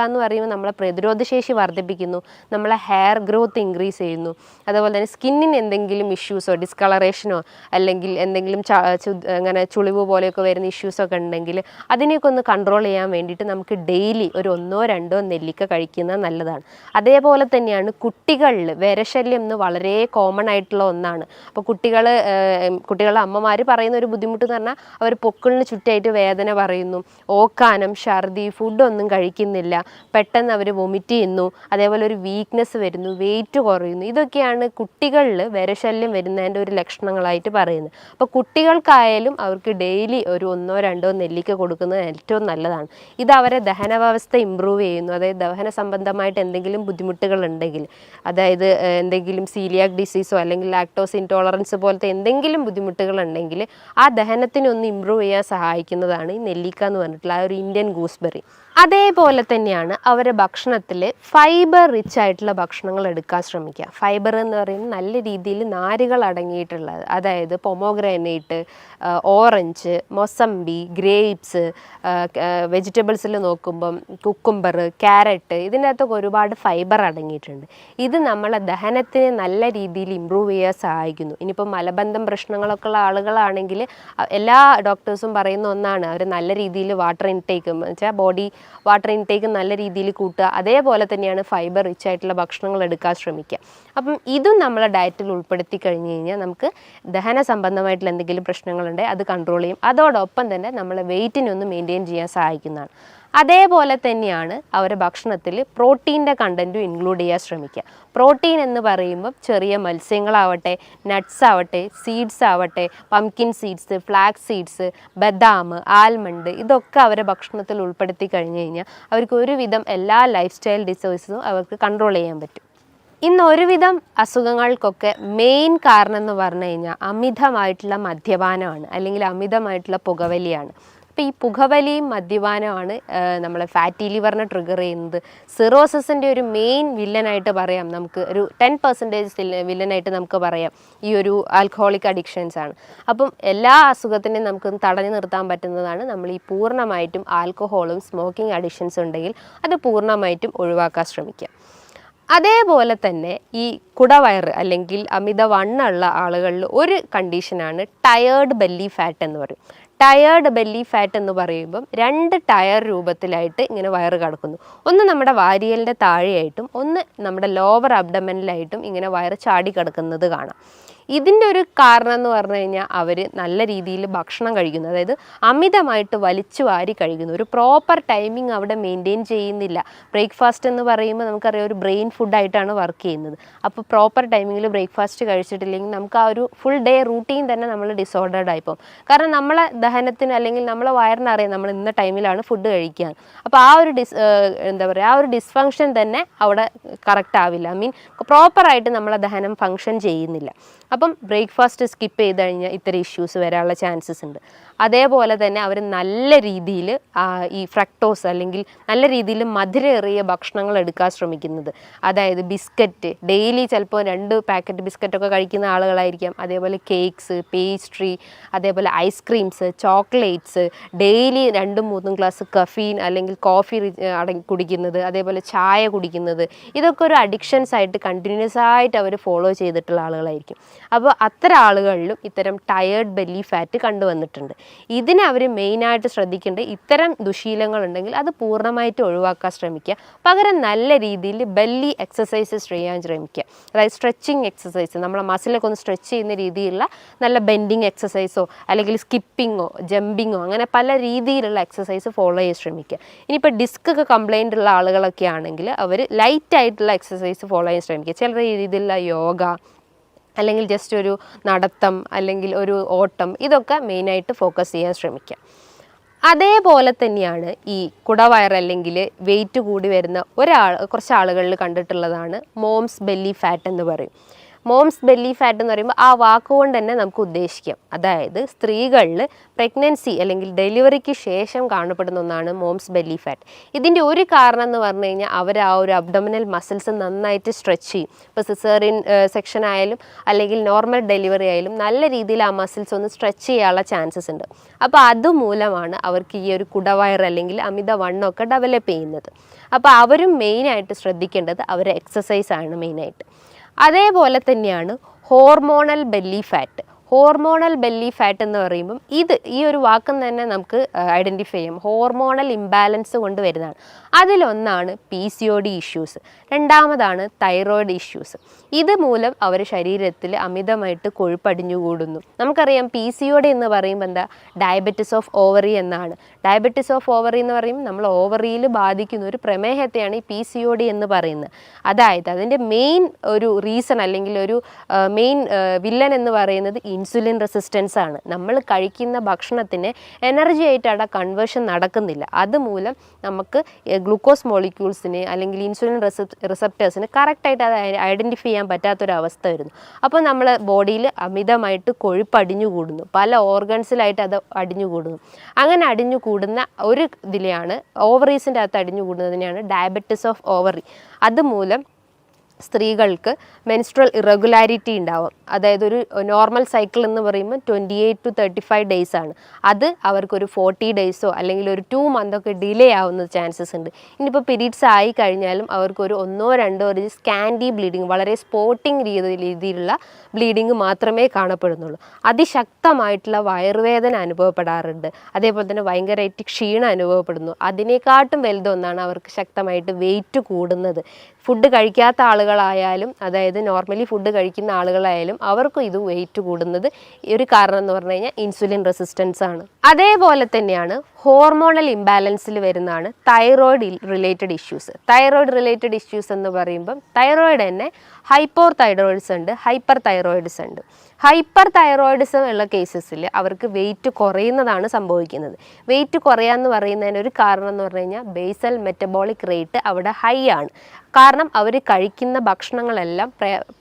എന്ന് പറയുമ്പോൾ നമ്മളെ പ്രതിരോധശേഷി വർദ്ധിപ്പിക്കുന്നു, നമ്മളെ ഹെയർ ഗ്രോത്ത് ഇൻക്രീസ് ചെയ്യുന്നു. അതുപോലെ തന്നെ സ്കിന്നിന് എന്തെങ്കിലും ഇഷ്യൂസോ ഡിസ്കളറേഷനോ അല്ലെങ്കിൽ എന്തെങ്കിലും അങ്ങനെ ചുളിവ് പോലെയൊക്കെ വരുന്ന ഇഷ്യൂസൊക്കെ ഉണ്ടെങ്കിൽ അതിനെയൊക്കെ ഒന്ന് കൺട്രോൾ ചെയ്യാൻ വേണ്ടിയിട്ട് നമുക്ക് ഡെയിലി ഒരു 1-2 നെല്ലിക്ക കഴിക്കുന്നത് നല്ലതാണ്. അതേപോലെ തന്നെയാണ് കുട്ടികളിൽ വിരശല്യം എന്ന് വളരെ കോമൺ ആയിട്ടുള്ള ഒന്നാണ്. അപ്പോൾ കുട്ടികളുടെ അമ്മമാർ പറയുന്ന ഒരു ബുദ്ധിമുട്ട് എന്ന് പറഞ്ഞാൽ അവർ പൊക്കിളിന് ചുറ്റായിട്ട് വേദന പറയുന്നു, ഓക്കാനം, ഛർദി, ഫുഡൊന്നും കഴിക്കുന്നില്ല, പെട്ടെന്ന് അവർ വൊമിറ്റ് ചെയ്യുന്നു, അതേപോലെ ഒരു വീക്ക്നെസ് വരുന്നു, വെയിറ്റ് കുറയുന്നു. ഇതൊക്കെയാണ് കുട്ടികളിൽ വിരശല്യം വരുന്നതിൻ്റെ ഒരു ലക്ഷണങ്ങളായിട്ട് പറയുന്നത്. അപ്പോൾ കുട്ടികൾക്കായാലും അവർക്ക് ഡെയിലി ഒരു 1-2 നെല്ലിക്ക കൊടുക്കുന്നത് ഏറ്റവും നല്ലതാണ്. ഇത് അവരെ ദഹന വ്യവസ്ഥ ഇമ്പ്രൂവ് ചെയ്യുന്നു. അതായത് ദഹന സംബന്ധമായിട്ട് എന്തെങ്കിലും ബുദ്ധിമുട്ടുകൾ ഉണ്ടെങ്കിൽ, അതായത് എന്തെങ്കിലും സീലിയാക് ഡിസീസോ അല്ലെങ്കിൽ ലാക്ടോസ് ഇൻടോളറൻസ് പോലത്തെ എന്തെങ്കിലും ബുദ്ധിമുട്ടുകൾ ഉണ്ടെങ്കിൽ ആ ദഹനത്തിനൊന്ന് ഇമ്പ്രൂവ് ചെയ്യാൻ സഹായിക്കുന്നതാണ് ഈ നെല്ലിക്ക എന്ന് പറഞ്ഞിട്ടുള്ള ആ ഒരു ഇന്ത്യൻ ഗൂസ്ബെറി. അതേപോലെ തന്നെയാണ് അവരുടെ ഭക്ഷണത്തിൽ ഫൈബർ റിച്ച് ആയിട്ടുള്ള ഭക്ഷണങ്ങൾ എടുക്കാൻ ശ്രമിക്കുക. ഫൈബർ എന്ന് പറയുന്നത് നല്ല രീതിയിൽ നാരുകൾ അടങ്ങിയിട്ടുള്ളത്, അതായത് പൊമോഗ്രാനൈറ്റ്, ഓറഞ്ച്, മൊസമ്പി, ഗ്രേപ്സ്, വെജിറ്റബിൾസിൽ നോക്കുമ്പം കുക്കുംബർ, ക്യാരറ്റ്, ഇതിൻ്റെ അകത്തൊക്കെ ഒരുപാട് ഫൈബർ അടങ്ങിയിട്ടുണ്ട്. ഇത് നമ്മളെ ദഹനത്തിനെ നല്ല രീതിയിൽ ഇമ്പ്രൂവ് ചെയ്യാൻ സഹായിക്കുന്നു. ഇനിയിപ്പോൾ മലബന്ധം പ്രശ്നങ്ങളൊക്കെ ഉള്ള ആളുകളാണെങ്കിൽ എല്ലാ ഡോക്ടേഴ്സും പറയുന്ന ഒന്നാണ് അവർ നല്ല രീതിയിൽ വാട്ടർ ഇൻടേക്ക് എന്ന് വെച്ചാൽ ബോഡി വാട്ടർ ഇൻടേക്ക് നല്ല രീതിയിൽ കൂട്ടുക. അതേപോലെ തന്നെയാണ് ഫൈബർ റിച്ച് ആയിട്ടുള്ള ഭക്ഷണങ്ങൾ എടുക്കാൻ ശ്രമിക്കുക. അപ്പം ഇതും നമ്മളെ ഡയറ്റിൽ ഉൾപ്പെടുത്തി കഴിഞ്ഞ് കഴിഞ്ഞാൽ നമുക്ക് ദഹന സംബന്ധമായിട്ടുള്ള എന്തെങ്കിലും പ്രശ്നങ്ങളുണ്ടെങ്കിൽ അത് കൺട്രോൾ ചെയ്യും. അതോടൊപ്പം തന്നെ നമ്മളെ വെയിറ്റിനെ ഒന്ന് മെയിൻറ്റെയിൻ ചെയ്യാൻ സഹായിക്കുന്നതാണ്. അതേപോലെ തന്നെയാണ് അവരുടെ ഭക്ഷണത്തിൽ പ്രോട്ടീൻ്റെ കണ്ടൻറ്റും ഇൻക്ലൂഡ് ചെയ്യാൻ ശ്രമിക്കുക. പ്രോട്ടീൻ എന്ന് പറയുമ്പം ചെറിയ മത്സ്യങ്ങളാവട്ടെ, നട്ട്സ് ആവട്ടെ, സീഡ്സ് ആവട്ടെ, പംകിൻ സീഡ്സ്, ഫ്ലാക്സ് സീഡ്സ്, ബദാം, ആൽമണ്ട്, ഇതൊക്കെ അവരുടെ ഭക്ഷണത്തിൽ ഉൾപ്പെടുത്തി കഴിഞ്ഞ് കഴിഞ്ഞാൽ അവർക്ക് ഒരുവിധം എല്ലാ ലൈഫ് സ്റ്റൈൽ ഡിസീസസും അവർക്ക് കൺട്രോൾ ചെയ്യാൻ പറ്റും. ഇന്ന് ഒരുവിധം അസുഖങ്ങൾക്കൊക്കെ മെയിൻ കാരണം എന്ന് പറഞ്ഞു കഴിഞ്ഞാൽ അമിതമായിട്ടുള്ള മദ്യപാനമാണ്, അല്ലെങ്കിൽ അമിതമായിട്ടുള്ള പുകവലിയാണ്. അപ്പോൾ ഈ പുകവലിയും മദ്യപാനമാണ് നമ്മളെ ഫാറ്റി ലിവറിനെ ട്രിഗർ ചെയ്യുന്നത്. സിറോസിസിൻ്റെ ഒരു മെയിൻ വില്ലനായിട്ട് പറയാം, നമുക്ക് ഒരു 10% വില്ലനായിട്ട് നമുക്ക് പറയാം ഈ ഒരു ആൽക്കഹോളിക് അഡിക്ഷൻസ് ആണ്. അപ്പം എല്ലാ അസുഖത്തിനെയും നമുക്ക് തടഞ്ഞു നിർത്താൻ പറ്റുന്നതാണ് നമ്മൾ ഈ പൂർണ്ണമായിട്ടും ആൽക്കഹോളും സ്മോക്കിംഗ് അഡിക്ഷൻസ് ഉണ്ടെങ്കിൽ അത് പൂർണ്ണമായിട്ടും ഒഴിവാക്കാൻ ശ്രമിക്കുക. അതേപോലെ തന്നെ ഈ കുടവയറ് അല്ലെങ്കിൽ അമിതവണ്ണമുള്ള ആളുകളിൽ ഒരു കണ്ടീഷനാണ് ടയേർഡ് ബെല്ലി ഫാറ്റ് എന്ന് പറയും. ടയേർഡ് ബെല്ലി ഫാറ്റ് എന്ന് പറയുമ്പം 2 ടയർ രൂപത്തിലായിട്ട് ഇങ്ങനെ വയറ് കിടക്കുന്നു. ഒന്ന് നമ്മുടെ വാരിയലിൻ്റെ താഴെയായിട്ടും ഒന്ന് നമ്മുടെ ലോവർ അബ്ഡമനിലായിട്ടും ഇങ്ങനെ വയറ് ചാടി കിടക്കുന്നത് കാണാം. ഇതിൻ്റെ ഒരു കാരണം എന്ന് പറഞ്ഞു കഴിഞ്ഞാൽ അവർ നല്ല രീതിയിൽ ഭക്ഷണം കഴിക്കുന്നു, അതായത് അമിതമായിട്ട് വലിച്ചു വാരി കഴിക്കുന്നു. ഒരു പ്രോപ്പർ ടൈമിംഗ് അവിടെ മെയിൻറ്റെയിൻ ചെയ്യുന്നില്ല. ബ്രേക്ക്ഫാസ്റ്റ് എന്ന് പറയുമ്പോൾ നമുക്കറിയാം ഒരു ബ്രെയിൻ ഫുഡായിട്ടാണ് വർക്ക് ചെയ്യുന്നത്. അപ്പോൾ പ്രോപ്പർ ടൈമിങ്ങിൽ ബ്രേക്ക്ഫാസ്റ്റ് കഴിച്ചിട്ടില്ലെങ്കിൽ നമുക്ക് ആ ഒരു ഫുൾ ഡേ റൂട്ടീൻ തന്നെ നമ്മൾ ഡിസോർഡേർഡ് ആയിപ്പോകും. കാരണം നമ്മളെ ദഹനത്തിന് അല്ലെങ്കിൽ നമ്മളെ വയറിനറിയാം നമ്മൾ ഇന്ന ടൈമിലാണ് ഫുഡ് കഴിക്കുക. അപ്പോൾ ആ ഒരു ആ ഒരു ഡിസ്ഫങ്ഷൻ തന്നെ അവിടെ കറക്റ്റ് ആവില്ല. ഐ മീൻ പ്രോപ്പറായിട്ട് നമ്മളെ ദഹനം ഫങ്ഷൻ ചെയ്യുന്നില്ല. അപ്പം ബ്രേക്ക്ഫാസ്റ്റ് സ്കിപ്പ് ചെയ്ത് കഴിഞ്ഞാൽ ഇത്തരം ഇഷ്യൂസ് വരാനുള്ള ചാൻസസ് ഉണ്ട്. അതേപോലെ തന്നെ അവർ നല്ല രീതിയിൽ ഈ ഫ്രക്ടോസ് അല്ലെങ്കിൽ നല്ല രീതിയിൽ മധുരമേറിയ ഭക്ഷണങ്ങൾ എടുക്കാൻ ശ്രമിക്കുന്നത്. അതായത് ബിസ്ക്കറ്റ് ഡെയിലി ചിലപ്പോൾ 2 പാക്കറ്റ് ബിസ്ക്കറ്റൊക്കെ കഴിക്കുന്ന ആളുകളായിരിക്കാം. അതേപോലെ കേക്ക്സ്, പേസ്ട്രി, അതേപോലെ ice creams, chocolates, daily 2-3 glass caffeine അല്ലെങ്കിൽ കോഫി കുടിക്കുന്നത്, അതേപോലെ ചായ കുടിക്കുന്നത്, ഇതൊക്കെ ഒരു അഡിക്ഷൻസ് ആയിട്ട് കണ്ടിന്യൂസ് ആയിട്ട് അവർ ഫോളോ ചെയ്തിട്ടുള്ള ആളുകളായിരിക്കും. അപ്പോൾ അത്തരം ആളുകളിലും ഇത്തരം ടയേർഡ് ബെല്ലി ഫാറ്റ് കണ്ടുവന്നിട്ടുണ്ട്. ഇതിനെ അവർ മെയിനായിട്ട് ശ്രദ്ധിക്കേണ്ടത് ഇത്തരം ദുശീലങ്ങളുണ്ടെങ്കിൽ അത് പൂർണ്ണമായിട്ട് ഒഴിവാക്കാൻ ശ്രമിക്കുക. പകരം നല്ല രീതിയിൽ ബെല്ലി എക്സസൈസസ് ചെയ്യാൻ ശ്രമിക്കുക. അതായത് സ്ട്രെച്ചിങ് എക്സസൈസ്, നമ്മളെ മസിലൊക്കെ ഒന്ന് സ്ട്രെച്ച് ചെയ്യുന്ന രീതിയിലുള്ള നല്ല ബെൻഡിങ് എക്സസൈസോ അല്ലെങ്കിൽ സ്കിപ്പിങ്ങോ ജമ്പിങ്ങോ അങ്ങനെ പല രീതിയിലുള്ള എക്സസൈസ് ഫോളോ ചെയ്യാൻ ശ്രമിക്കുക. ഇനിയിപ്പോൾ ഡിസ്ക് ഒക്കെ കംപ്ലൈൻ്റ് ഉള്ള ആളുകളൊക്കെ ആണെങ്കിൽ അവർ ലൈറ്റായിട്ടുള്ള എക്സസൈസ് ഫോളോ ചെയ്യാൻ ശ്രമിക്കുക. ചില രീതിയിലുള്ള യോഗ അല്ലെങ്കിൽ ജസ്റ്റ് ഒരു നടത്തം അല്ലെങ്കിൽ ഒരു ഓട്ടം, ഇതൊക്കെ മെയിനായിട്ട് ഫോക്കസ് ചെയ്യാൻ ശ്രമിക്കുക. അതേപോലെ തന്നെയാണ് ഈ കുടവയർ അല്ലെങ്കിൽ വെയിറ്റ് കൂടി വരുന്ന കുറച്ച് ആളുകളിൽ കണ്ടിട്ടുള്ളതാണ് മോംസ് ബെല്ലി ഫാറ്റ് എന്ന് പറയും. മോംസ് ബെല്ലി ഫാറ്റ് എന്ന് പറയുമ്പോൾ ആ വാക്കുകൊണ്ട് തന്നെ നമുക്ക് ഉദ്ദേശിക്കാം, അതായത് സ്ത്രീകളിൽ പ്രഗ്നൻസി അല്ലെങ്കിൽ ഡെലിവറിക്ക് ശേഷം കാണപ്പെടുന്ന ഒന്നാണ് മോംസ് ബെല്ലി ഫാറ്റ്. ഇതിൻ്റെ ഒരു കാരണം എന്ന് പറഞ്ഞു കഴിഞ്ഞാൽ അവർ ആ ഒരു അബ്ഡോമിനൽ മസിൽസ് നന്നായിട്ട് സ്ട്രെച്ച് ചെയ്യും. ഇപ്പോൾ സിസേറിയൻ സെക്ഷൻ ആയാലും അല്ലെങ്കിൽ നോർമൽ ഡെലിവറി ആയാലും നല്ല രീതിയിൽ ആ മസിൽസ് ഒന്ന് സ്ട്രെച്ച് ചെയ്യാനുള്ള ചാൻസസ് ഉണ്ട്. അപ്പോൾ അതുമൂലമാണ് അവർക്ക് ഈ ഒരു കുടവയർ അല്ലെങ്കിൽ അമിതവണ്ണമൊക്കെ ഡെവലപ്പ് ചെയ്യുന്നത്. അപ്പോൾ അവരും മെയിനായിട്ട് ശ്രദ്ധിക്കേണ്ടത് അവരെ എക്സസൈസാണ് മെയിനായിട്ട്. അതേപോലെ തന്നെയാണ് hormonal belly fat. Hormonal belly fat എന്ന് പറയുമ്പം ഈ ഒരു വാക്കിൽ തന്നെ നമുക്ക് ഐഡൻറ്റിഫൈ ചെയ്യാം. ഹോർമോണൽ ഇംബാലൻസ് കൊണ്ട് വരുന്നതാണ്. അതിലൊന്നാണ് PCOD ഇഷ്യൂസ്, രണ്ടാമതാണ് തൈറോയിഡ് ഇഷ്യൂസ്. ഇത് മൂലം അവർ ശരീരത്തിൽ അമിതമായിട്ട് കൊഴുപ്പടിഞ്ഞുകൂടുന്നു. നമുക്കറിയാം PCOD എന്ന് പറയുമ്പോൾ എന്താ, ഡയബറ്റിസ് ഓഫ് ഓവറി എന്നാണ്. ഡയബറ്റിസ് ഓഫ് ഓവറി എന്ന് പറയുമ്പോൾ നമ്മൾ ഓവറിയിൽ ബാധിക്കുന്ന ഒരു പ്രമേഹത്തെയാണ് ഈ PCOD എന്ന് പറയുന്നത്. അതായത് അതിൻ്റെ മെയിൻ ഒരു റീസൺ അല്ലെങ്കിൽ ഒരു മെയിൻ വില്ലൻ എന്ന് പറയുന്നത് ഇൻസുലിൻ റെസിസ്റ്റൻസ് ആണ്. നമ്മൾ കഴിക്കുന്ന ഭക്ഷണത്തിന് എനർജി ആയിട്ട് അവിടെ കൺവേർഷൻ നടക്കുന്നില്ല. അതുമൂലം നമുക്ക് ഗ്ലൂക്കോസ് മോളിക്യൂൾസിന് അല്ലെങ്കിൽ ഇൻസുലിൻ റിസപ്റ്റേഴ്സിന് കറക്റ്റായിട്ട് അത് ഐഡൻറ്റിഫൈ ചെയ്യാൻ പറ്റാത്തൊരവസ്ഥ വരുന്നു. അപ്പോൾ നമ്മൾ ബോഡിയിൽ അമിതമായിട്ട് കൊഴുപ്പ് അടിഞ്ഞുകൂടുന്നു, പല ഓർഗൻസിലായിട്ട് അത് അടിഞ്ഞുകൂടുന്നു. അങ്ങനെ അടിഞ്ഞുകൂടുന്ന ഒരു ഇതിലെയാണ് ഓവറീസിൻ്റെ അകത്ത് അടിഞ്ഞുകൂടുന്നതിനെയാണ് ഡയബറ്റിസ് ഓഫ് ഓവറി. അതുമൂലം സ്ത്രീകൾക്ക് മെൻസ്ട്രൽ ഇറഗുലാരിറ്റി ഉണ്ടാവും. അതായത് ഒരു നോർമൽ സൈക്കിൾ എന്ന് പറയുമ്പോൾ 28 to 35 ഡേയ്സ് ആണ്. അത് അവർക്കൊരു 40 ഡേയ്സോ അല്ലെങ്കിൽ ഒരു 2 മന്തൊക്കെ ഡിലേ ആവുന്ന ചാൻസസ് ഉണ്ട്. ഇനിയിപ്പോൾ പീരീഡ്സ് ആയി കഴിഞ്ഞാലും അവർക്കൊരു 1-2 ഒരു സ്കാൻഡി ബ്ലീഡിങ്, വളരെ സ്പോട്ടിങ് രീതിയിലുള്ള ബ്ലീഡിങ് മാത്രമേ കാണപ്പെടുന്നുള്ളൂ. അതിശക്തമായിട്ടുള്ള വയറുവേദന അനുഭവപ്പെടാറുണ്ട്. അതേപോലെ തന്നെ ഭയങ്കരമായിട്ട് ക്ഷീണം അനുഭവപ്പെടുന്നു. അതിനെക്കാട്ടും വലുതൊന്നാണ് അവർക്ക് ശക്തമായിട്ട് വെയിറ്റ് കൂടുന്നത്. ഫുഡ് കഴിക്കാത്ത ആളുകളായാലും അതായത് നോർമലി ഫുഡ് കഴിക്കുന്ന ആളുകളായാലും അവർക്കും ഇത് വെയിറ്റ് കൂടുന്നത് ഒരു കാരണം എന്ന് പറഞ്ഞു കഴിഞ്ഞാൽ ഇൻസുലിൻ റെസിസ്റ്റൻസ് ആണ്. അതേപോലെ തന്നെയാണ് ഹോർമോണൽ ഇംബാലൻസിൽ വരുന്നതാണ് thyroid related issues. Thyroid related issues എന്ന് പറയുമ്പം തൈറോയിഡ് തന്നെ ഹൈപ്പോർ തൈറോയിഡ്സ് ഉണ്ട്, ഹൈപ്പർ തൈറോയിഡ്സ് ഉണ്ട്. ഹൈപ്പർ തൈറോയിഡിസം ഉള്ള കേസസിൽ അവർക്ക് വെയിറ്റ് കുറയുന്നതാണ് സംഭവിക്കുന്നത്. വെയിറ്റ് കുറയാന്ന് പറയുന്നതിന് ഒരു കാരണം എന്ന് പറഞ്ഞു കഴിഞ്ഞാൽ ബേസൽ മെറ്റബോളിക് റേറ്റ് അവിടെ ഹൈ ആണ്. കാരണം അവർ കഴിക്കുന്ന ഭക്ഷണങ്ങളെല്ലാം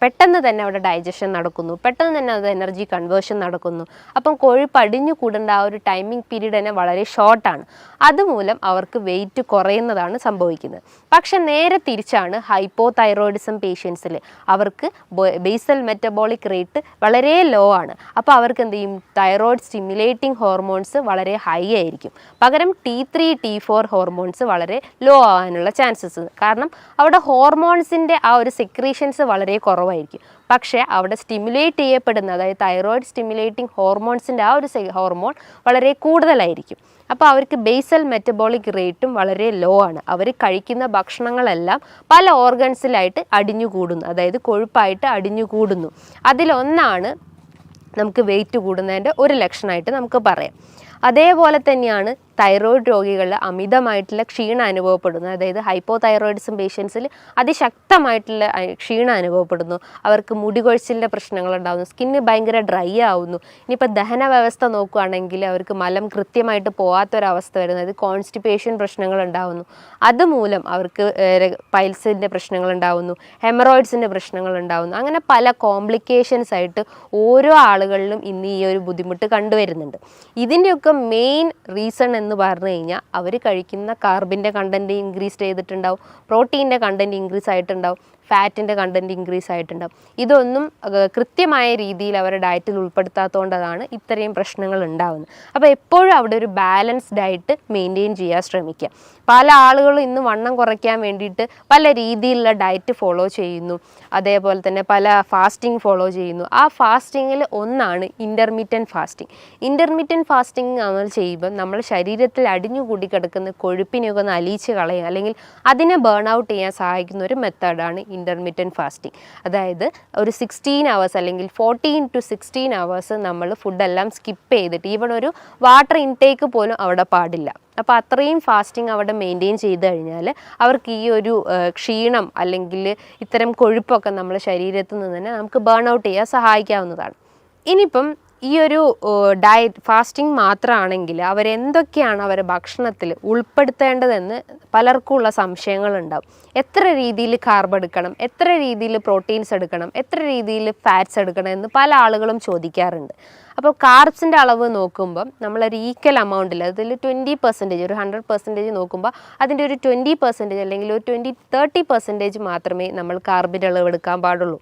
പെട്ടെന്ന് തന്നെ അവിടെ ഡൈജഷൻ നടക്കുന്നു, പെട്ടെന്ന് തന്നെ അത് എനർജി കൺവേർഷൻ നടക്കുന്നു. അപ്പം കൊഴുപ്പ് അടിഞ്ഞു കൂടേണ്ട ആ ഒരു ടൈമിംഗ് പീരീഡ് തന്നെ വളരെ ഷോർട്ടാണ്. അതുമൂലം അവർക്ക് വെയിറ്റ് കുറയുന്നതാണ് സംഭവിക്കുന്നത്. പക്ഷെ നേരെ തിരിച്ചാണ് ഹൈപ്പോതൈറോയിഡിസം പേഷ്യൻസിൽ. അവർക്ക് ബേസൽ മെറ്റബോളിക് റേറ്റ് വളരെ ലോ ആണ്. അപ്പോൾ അവർക്ക് എന്ത് ചെയ്യും, തൈറോയിഡ് സ്റ്റിമുലേറ്റിംഗ് ഹോർമോൺസ് വളരെ ഹൈ ആയിരിക്കും. പകരം T3 T4 ഹോർമോൺസ് വളരെ ലോ ആവാനുള്ള ചാൻസസ്. കാരണം അവിടെ ഹോർമോൺസിൻ്റെ ആ ഒരു സെക്രീഷൻസ് വളരെ കുറവായിരിക്കും. പക്ഷേ അവിടെ സ്റ്റിമുലേറ്റ് ചെയ്യപ്പെടുന്ന, അതായത് തൈറോയിഡ് സ്റ്റിമുലേറ്റിംഗ് ഹോർമോൺസിൻ്റെ ആ ഒരു ഹോർമോൺ വളരെ കൂടുതലായിരിക്കും. അപ്പോൾ അവർക്ക് ബേസൽ മെറ്റബോളിക് റേറ്റും വളരെ ലോ ആണ്. അവർ കഴിക്കുന്ന ഭക്ഷണങ്ങളെല്ലാം പല ഓർഗൻസിലായിട്ട് അടിഞ്ഞുകൂടുന്നു, അതായത് കൊഴുപ്പായിട്ട് അടിഞ്ഞുകൂടുന്നു. അതിലൊന്നാണ് നമുക്ക് വെയിറ്റ് കൂടുന്നതിൻ്റെ ഒരു ലക്ഷണമായിട്ട് നമുക്ക് പറയാം. അതേപോലെ തന്നെയാണ് തൈറോയിഡ് രോഗികളിൽ അമിതമായിട്ടുള്ള ക്ഷീണം അനുഭവപ്പെടുന്നു. അതായത് ഹൈപ്പോതൈറോയിഡിസം പേഷ്യൻസിൽ അതിശക്തമായിട്ടുള്ള ക്ഷീണം അനുഭവപ്പെടുന്നു. അവർക്ക് മുടികൊഴിച്ചിലിൻ്റെ പ്രശ്നങ്ങളുണ്ടാകുന്നു, സ്കിന്ന് ഭയങ്കര ഡ്രൈ ആവുന്നു. ഇനിയിപ്പോൾ ദഹന വ്യവസ്ഥ നോക്കുകയാണെങ്കിൽ അവർക്ക് മലം കൃത്യമായിട്ട് പോകാത്തൊരവസ്ഥ വരുന്നു, അതായത് കോൺസ്റ്റിപ്പേഷൻ പ്രശ്നങ്ങളുണ്ടാകുന്നു. അതുമൂലം അവർക്ക് പൈൽസിൻ്റെ പ്രശ്നങ്ങളുണ്ടാകുന്നു, ഹെമറോയിഡ്സിൻ്റെ പ്രശ്നങ്ങളുണ്ടാകുന്നു. അങ്ങനെ പല കോംപ്ലിക്കേഷൻസ് ആയിട്ട് ഓരോ ആളുകളിലും ഇന്ന് ഈ ഒരു ബുദ്ധിമുട്ട് കണ്ടുവരുന്നുണ്ട്. ഇതിൻ്റെയൊക്കെ മെയിൻ റീസൺ എന്ന് പറഞ്ഞു കഴിഞ്ഞാൽ അവർ കഴിക്കുന്ന കാർബിൻ്റെ കണ്ടൻറ്റ് ഇൻക്രീസ് ചെയ്തിട്ടുണ്ടാവും, പ്രോട്ടീൻ്റെ കണ്ടൻറ്റ് ഇൻക്രീസ് ആയിട്ടുണ്ടാവും, ഫാറ്റിൻ്റെ കണ്ടൻറ്റ് ഇൻക്രീസ് ആയിട്ടുണ്ടാവും. ഇതൊന്നും കൃത്യമായ രീതിയിൽ അവരുടെ ഡയറ്റിൽ ഉൾപ്പെടുത്താത്തതുകൊണ്ടാണ് ഇത്രയും പ്രശ്നങ്ങൾ ഉണ്ടാകുന്നത്. അപ്പോൾ എപ്പോഴും അവിടെ ഒരു ബാലൻസ്ഡ് ഡയറ്റ് മെയിൻറ്റെയിൻ ചെയ്യാൻ ശ്രമിക്കുക. പല ആളുകളും ഇന്ന് വണ്ണം കുറയ്ക്കാൻ വേണ്ടിയിട്ട് പല രീതിയിലുള്ള ഡയറ്റ് ഫോളോ ചെയ്യുന്നു, അതേപോലെ തന്നെ പല ഫാസ്റ്റിംഗ് ഫോളോ ചെയ്യുന്നു. ആ ഫാസ്റ്റിങ്ങിൽ ഒന്നാണ് ഇൻ്റർമീഡിയൻറ്റ് ഫാസ്റ്റിംഗ്. ഇൻ്റർമീഡിയൻറ്റ് ഫാസ്റ്റിംഗ് നമ്മൾ ചെയ്യുമ്പോൾ നമ്മൾ ശരീരത്തിൽ അടിഞ്ഞുകൂടി കിടക്കുന്ന കൊഴുപ്പിനെയൊക്കെ ഒന്ന് അലിയിച്ച് കളയുക, അല്ലെങ്കിൽ അതിനെ ബേൺ ഔട്ട് ചെയ്യാൻ സഹായിക്കുന്ന ഒരു മെത്തേഡാണ് ഇൻ്റർമീഡിയൻറ്റ് ഫാസ്റ്റിംഗ്. അതായത് ഒരു 16 hours അല്ലെങ്കിൽ 14 to 16 hours നമ്മൾ ഫുഡെല്ലാം സ്കിപ്പ് ചെയ്തിട്ട് ഈവൺ ഒരു വാട്ടർ ഇൻടേക്ക് പോലും അവിടെ പാടില്ല. അപ്പോൾ അത്രയും ഫാസ്റ്റിംഗ് അവിടെ മെയിൻറ്റെയിൻ ചെയ്ത് കഴിഞ്ഞാൽ അവർക്ക് ഈ ഒരു ക്ഷീണം അല്ലെങ്കിൽ ഇത്തരം കൊഴുപ്പൊക്കെ നമ്മുടെ ശരീരത്തിൽ നിന്ന് തന്നെ നമുക്ക് ബേൺ ഔട്ട് ചെയ്യാൻ സഹായിക്കാവുന്നതാണ്. ഇനിയിപ്പം ഈ ഒരു ഡയറ്റ് ഫാസ്റ്റിംഗ് മാത്രമാണെങ്കിൽ അവരെന്തൊക്കെയാണ് അവരുടെ ഭക്ഷണത്തിൽ ഉൾപ്പെടുത്തേണ്ടതെന്ന് പലർക്കുമുള്ള സംശയങ്ങളുണ്ടാവും. എത്ര രീതിയിൽ കാർബ് എടുക്കണം, എത്ര രീതിയിൽ പ്രോട്ടീൻസ് എടുക്കണം, എത്ര രീതിയിൽ ഫാറ്റ്സ് എടുക്കണം എന്ന് പല ആളുകളും ചോദിക്കാറുണ്ട്. അപ്പോൾ കാർബ്സിൻ്റെ അളവ് നോക്കുമ്പം നമ്മളൊരു ഈക്വൽ എമൗണ്ടിൽ, അതിൽ 20%, ഒരു 100% നോക്കുമ്പോൾ അതിൻ്റെ ഒരു 20% അല്ലെങ്കിൽ ഒരു 20-30% മാത്രമേ നമ്മൾ കാർബിൻ്റെ അളവ് എടുക്കാൻ പാടുള്ളൂ.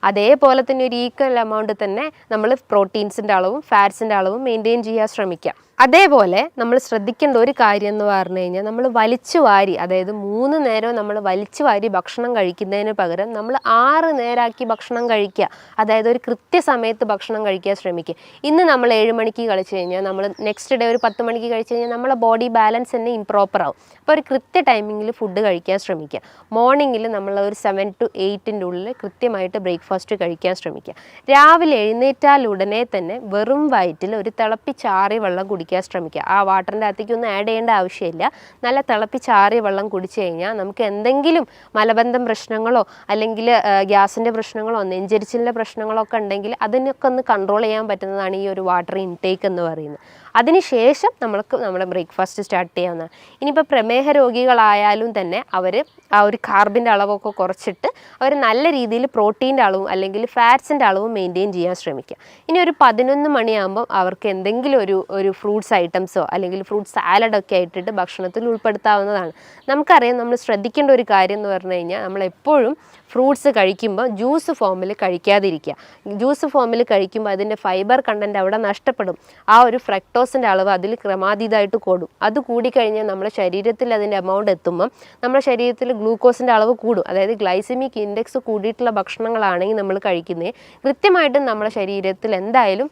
അതേപോലെ തന്നെ ഒരു ഈക്വൽ എമൗണ്ട് തന്നെ നമ്മൾ പ്രോട്ടീൻസിൻ്റെ അളവും ഫാറ്റ്സിൻ്റെ അളവും മെയിൻറ്റെയിൻ ചെയ്യാൻ ശ്രമിക്കാം. അതേപോലെ നമ്മൾ ശ്രദ്ധിക്കേണ്ട ഒരു കാര്യം എന്ന് പറഞ്ഞു കഴിഞ്ഞാൽ നമ്മൾ വലിച്ചു വാരി, അതായത് 3 നേരവും നമ്മൾ വലിച്ചു വാരി ഭക്ഷണം കഴിക്കുന്നതിന് പകരം നമ്മൾ 6 നേരമാക്കി ഭക്ഷണം കഴിക്കുക. അതായത് ഒരു കൃത്യസമയത്ത് ഭക്ഷണം കഴിക്കാൻ ശ്രമിക്കുക. ഇന്ന് നമ്മൾ 7 മണിക്ക് കഴിച്ചു കഴിഞ്ഞാൽ നമ്മൾ നെക്സ്റ്റ് ഡേ ഒരു 10 മണിക്ക് കഴിച്ചു കഴിഞ്ഞാൽ നമ്മളെ ബോഡി ബാലൻസ് തന്നെ ഇംപ്രോപ്പർ ആവും. അപ്പോൾ ഒരു കൃത്യ ടൈമിങ്ങിൽ ഫുഡ് കഴിക്കാൻ ശ്രമിക്കുക. മോർണിംഗിൽ നമ്മൾ ഒരു 7 to 8 ഉള്ളിൽ കൃത്യമായിട്ട് ബ്രേക്ക്ഫാസ്റ്റ് കഴിക്കാൻ ശ്രമിക്കുക. രാവിലെ എഴുന്നേറ്റാൽ ഉടനെ തന്നെ വെറും വയറ്റിൽ ഒരു തിളപ്പിച്ചാറിയ വെള്ളം കുടിക്കാൻ ശ്രമിക്കുക. ആ വാട്ടറിൻ്റെ അകത്തേക്കൊന്നും ആഡ് ചെയ്യേണ്ട ആവശ്യമില്ല. നല്ല തിളപ്പിച്ചാറിയ വെള്ളം കുടിച്ചു കഴിഞ്ഞാൽ നമുക്ക് എന്തെങ്കിലും മലബന്ധം പ്രശ്നങ്ങളോ അല്ലെങ്കിൽ ഗ്യാസിൻ്റെ പ്രശ്നങ്ങളോ നെഞ്ചരിച്ചിലിൻ്റെ പ്രശ്നങ്ങളോ ഒക്കെ ഉണ്ടെങ്കിൽ അതിനൊക്കെ ഒന്ന് കൺട്രോൾ ചെയ്യാൻ പറ്റുന്നതാണ് ഈ ഒരു വാട്ടർ ഇൻടേക്ക് എന്ന് പറയുന്നത്. അതിനുശേഷം നമ്മൾക്ക് നമ്മുടെ ബ്രേക്ക്ഫാസ്റ്റ് സ്റ്റാർട്ട് ചെയ്യാവുന്നതാണ്. ഇനിയിപ്പോൾ പ്രമേഹ രോഗികളായാലും തന്നെ അവർ ആ ഒരു കാർബിൻ്റെ അളവൊക്കെ കുറച്ചിട്ട് അവർ നല്ല രീതിയിൽ പ്രോട്ടീൻ്റെ അളവും അല്ലെങ്കിൽ ഫാറ്റ്സിൻ്റെ അളവും മെയിൻറ്റെയിൻ ചെയ്യാൻ ശ്രമിക്കുക. ഇനി ഒരു 11 മണിയാകുമ്പോൾ അവർക്ക് എന്തെങ്കിലും ഒരു ഫ്രൂട്ട്സ് ഐറ്റംസോ അല്ലെങ്കിൽ ഫ്രൂട്ട് സാലഡൊക്കെ ആയിട്ടിട്ട് ഭക്ഷണത്തിൽ ഉൾപ്പെടുത്താവുന്നതാണ്. നമുക്കറിയാം, നമ്മൾ ശ്രദ്ധിക്കേണ്ട ഒരു കാര്യം എന്ന് പറഞ്ഞു കഴിഞ്ഞാൽ നമ്മളെപ്പോഴും ഫ്രൂട്ട്സ് കഴിക്കുമ്പോൾ ജ്യൂസ് ഫോമിൽ കഴിക്കാതിരിക്കുക. ജ്യൂസ് ഫോമിൽ കഴിക്കുമ്പോൾ അതിൻ്റെ ഫൈബർ കണ്ടൻറ്റ് അവിടെ നഷ്ടപ്പെടും. ആ ഒരു ഫ്രക്ടോസിൻ്റെ അളവ് അതിൽ ക്രമാതീതമായിട്ട് കൂടും. അത് കൂടിക്കഴിഞ്ഞാൽ നമ്മുടെ ശരീരത്തിൽ അതിൻ്റെ എമൗണ്ട് എത്തുമ്പം നമ്മുടെ ശരീരത്തിൽ ഗ്ലൂക്കോസിൻ്റെ അളവ് കൂടും. അതായത് ഗ്ലൈസമിക് ഇൻഡെക്സ് കൂടിയിട്ടുള്ള ഭക്ഷണങ്ങളാണെങ്കിൽ നമ്മൾ കഴിക്കുന്നത് കൃത്യമായിട്ടും നമ്മുടെ ശരീരത്തിൽ എന്തായാലും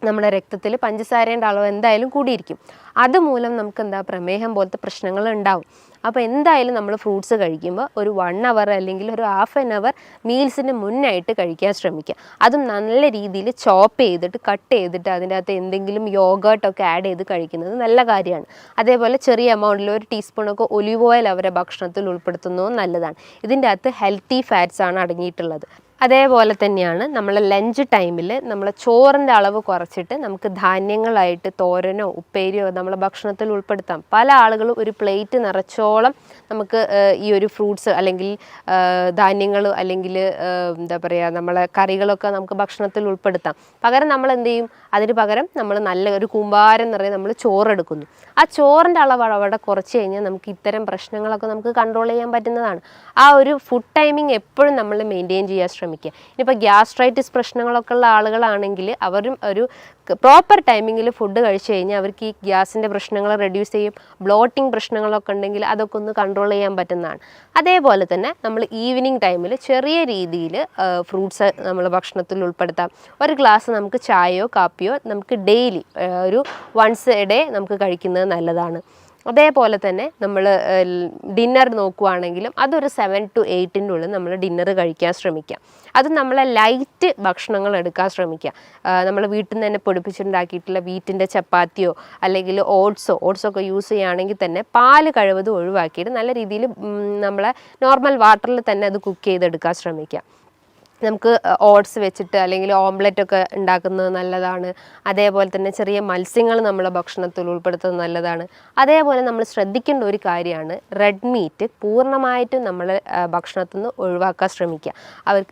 നമ്മുടെ രക്തത്തിൽ പഞ്ചസാരയുടെ അളവ് എന്തായാലും കൂടിയിരിക്കും. അതുമൂലം നമുക്ക് പ്രമേഹം പോലത്തെ പ്രശ്നങ്ങൾ ഉണ്ടാവും. അപ്പോൾ എന്തായാലും നമ്മൾ ഫ്രൂട്ട്സ് കഴിക്കുമ്പോൾ ഒരു 1 hour അല്ലെങ്കിൽ ഒരു ½ an hour മീൽസിന് മുന്നായിട്ട് കഴിക്കാൻ ശ്രമിക്കുക. അതും നല്ല രീതിയിൽ ചോപ്പ് ചെയ്തിട്ട് കട്ട് ചെയ്തിട്ട് അതിൻ്റെ അകത്ത് എന്തെങ്കിലും യോഗേർട്ടൊക്കെ ആഡ് ചെയ്ത് കഴിക്കുന്നത് നല്ല കാര്യമാണ്. അതേപോലെ ചെറിയ എമൗണ്ടിൽ ഒരു ടീസ്പൂണൊക്കെ ഒലിവ് ഓയിൽ അവരെ ഭക്ഷണത്തിൽ ഉൾപ്പെടുത്തുന്നതും നല്ലതാണ്. ഇതിൻ്റെ അകത്ത് ഹെൽത്തി ഫാറ്റ്സ് ആണ് അടങ്ങിയിട്ടുള്ളത്. അതേപോലെ തന്നെയാണ് നമ്മൾ ലഞ്ച് ടൈമിൽ നമ്മൾ ചോറിൻ്റെ അളവ് കുറച്ചിട്ട് നമുക്ക് ധാന്യങ്ങളായിട്ട് തോരനോ ഉപ്പേരിയോ നമ്മളെ ഭക്ഷണത്തിൽ ഉൾപ്പെടുത്താം. പല ആളുകളും ഒരു പ്ലേറ്റ് നിറച്ചോളം നമുക്ക് ഈ ഒരു ഫ്രൂട്ട്സ് അല്ലെങ്കിൽ ധാന്യങ്ങൾ അല്ലെങ്കിൽ എന്താ പറയുക നമ്മളെ കറികളൊക്കെ നമുക്ക് ഭക്ഷണത്തിൽ ഉൾപ്പെടുത്താം. പകരം നമ്മൾ എന്ത് ചെയ്യും, അതിന് പകരം നമ്മൾ നല്ല ഒരു കൂമ്പാരം നിറയെ നമ്മൾ ചോറെടുക്കുന്നു. ആ ചോറിൻ്റെ അളവ് അവിടെ കുറച്ച് കഴിഞ്ഞാൽ നമുക്ക് ഇത്തരം പ്രശ്നങ്ങളൊക്കെ നമുക്ക് കൺട്രോൾ ചെയ്യാൻ പറ്റുന്നതാണ്. ആ ഒരു ഫുഡ് ടൈമിങ് എപ്പോഴും നമ്മൾ മെയിൻറ്റെയിൻ ചെയ്യാൻ ശ്രമിക്കുക. ഇനിയിപ്പോൾ ഗ്യാസ്ട്രൈറ്റിസ് പ്രശ്നങ്ങളൊക്കെ ഉള്ള ആളുകളാണെങ്കിൽ അവരും ഒരു പ്രോപ്പർ ടൈമിങ്ങിൽ ഫുഡ് കഴിച്ചു കഴിഞ്ഞാൽ അവർക്ക് ഈ ഗ്യാസിൻ്റെ പ്രശ്നങ്ങൾ റെഡ്യൂസ് ചെയ്യും. ബ്ലോട്ടിംഗ് പ്രശ്നങ്ങളൊക്കെ ഉണ്ടെങ്കിൽ അതൊക്കെ ഒന്ന് കൺട്രോൾ ചെയ്യാൻ പറ്റുന്നതാണ്. അതേപോലെ തന്നെ നമ്മൾ ഈവനിങ് ടൈമിൽ ചെറിയ രീതിയിൽ ഫ്രൂട്ട്സ് നമ്മൾ ഭക്ഷണത്തിൽ ഉൾപ്പെടുത്താം. ഒരു ഗ്ലാസ് നമുക്ക് ചായയോ കാപ്പിയോ നമുക്ക് ഡെയിലി ഒരു വൺസ് എ ഡേ നമുക്ക് കഴിക്കുന്നത് നല്ലതാണ്. അതേപോലെ തന്നെ നമ്മൾ ഡിന്നർ നോക്കുവാണെങ്കിലും അതൊരു 7 to 8 ഉള്ളിൽ നമ്മൾ ഡിന്നർ കഴിക്കാൻ ശ്രമിക്കുക. അത് നമ്മളെ ലൈറ്റ് ഭക്ഷണങ്ങൾ എടുക്കാൻ ശ്രമിക്കുക. നമ്മൾ വീട്ടിൽ നിന്ന് തന്നെ പൊടിപ്പിച്ചുണ്ടാക്കിയിട്ടുള്ള വീറ്റിൻ്റെ ചപ്പാത്തിയോ അല്ലെങ്കിൽ ഓട്സൊക്കെ യൂസ് ചെയ്യുകയാണെങ്കിൽ തന്നെ പാല് കഴിവതും ഒഴിവാക്കിയിട്ട് നല്ല രീതിയിൽ നമ്മളെ നോർമൽ വാട്ടറിൽ തന്നെ അത് കുക്ക് ചെയ്തെടുക്കാൻ ശ്രമിക്കുക. നമുക്ക് ഓട്സ് വെച്ചിട്ട് അല്ലെങ്കിൽ ഓംലെറ്റ് ഒക്കെ ഉണ്ടാക്കുന്നത് നല്ലതാണ്. അതേപോലെ തന്നെ ചെറിയ മത്സ്യങ്ങൾ നമ്മളെ ഭക്ഷണത്തിൽ ഉൾപ്പെടുത്തുന്നത് നല്ലതാണ്. അതേപോലെ നമ്മൾ ശ്രദ്ധിക്കേണ്ട ഒരു കാര്യമാണ് റെഡ് മീറ്റ് പൂർണ്ണമായിട്ടും നമ്മൾ ഭക്ഷണത്തിൽ നിന്ന് ഒഴിവാക്കാൻ ശ്രമിക്കുക.